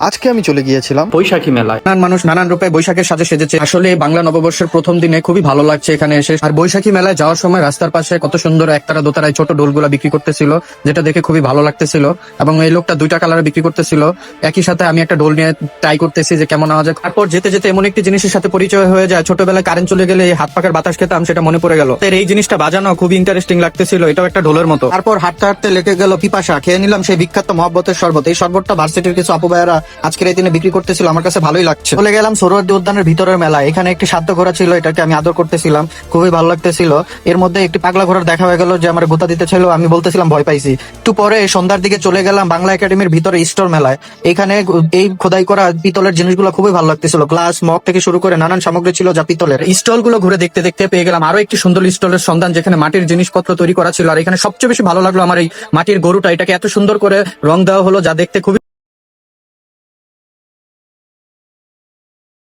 আজকে আমি চলে গিয়েছিলাম বৈশাখী মেলায়। নানান মানুষ নানান রূপে বৈশাখের সাজে সেজেছে। আসলে বাংলা নববর্ষের প্রথম দিনে খুবই ভালো লাগছে এখানে এসে। আর বৈশাখী মেলায় যাওয়ার সময় রাস্তার পাশে কত সুন্দর একতারা দোতারায় ছোট ডোলগুলা বিক্রি করতেছিল, যেটা দেখে খুবই ভালো লাগতেছিল। এবং এই লোকটা দুইটা কালারে বিক্রি করতেছিল। একই সাথে আমি একটা ডোল নিয়ে ট্রাই করতেছি যে কেমন আওয়াজ হয়। তারপর যেতে যেতে এমন একটি জিনিসের সাথে পরিচয় হয়ে যায়, ছোটবেলায় কারেন্ট চলে গেলে এই হাত পাখার বাতাস খেতাম, সেটা মনে পড়ে গেল। এই জিনিসটা বাজানো খুবই ইন্টারেস্টিং লাগতেছিল, এটাও একটা ঢোলের মতো। তারপর হাঁটতে হাঁটতে লেগে গেল পিপাসা, খেয়ে নিলাম সেই বিখ্যাত মহব্বতের শরবত। এই শরবতটা ভার্সিটির কিছু আপু ভাইয়েরা আজকের এই দিনে বিক্রি করতেছিল, আমার কাছে ভালোই লাগছে। চলে গেলাম সোহরাওয়ার্দী উদ্যানের ভিতরের মেলা। এখানে একটি সাধ্য ঘোড়া ছিল, এটাকে আমি আদর করতেছিলাম, খুবই ভালো লাগতেছিল। এর মধ্যে একটি পাগলা ঘোড়ার দেখা হয়ে গেল যে আমার গোতা দিতে ছিল, আমি বলতেছিলাম ভয় পাইছি। একটু পরে সন্ধ্যার দিকে চলে গেলাম বাংলা একাডেমির ভিতরে স্টোর মেলায়। এখানে এই খোদাই করা পিতলের জিনিসগুলো খুবই ভালো লাগতেছিল, গ্লাস মগ থেকে শুরু করে নানান সামগ্রী ছিল যা পিতলের। স্টল গুলো ঘুরে দেখতে দেখতে পেয়ে গেলাম আরো একটি সুন্দর স্টলের সন্ধান, যেখানে মাটির জিনিসপত্র তৈরি করা ছিল। আর এখানে সবচেয়ে বেশি ভালো লাগলো আমার এই মাটির গরুটা, এটাকে এত সুন্দর করে রং দেওয়া হলো যা দেখতে খুবই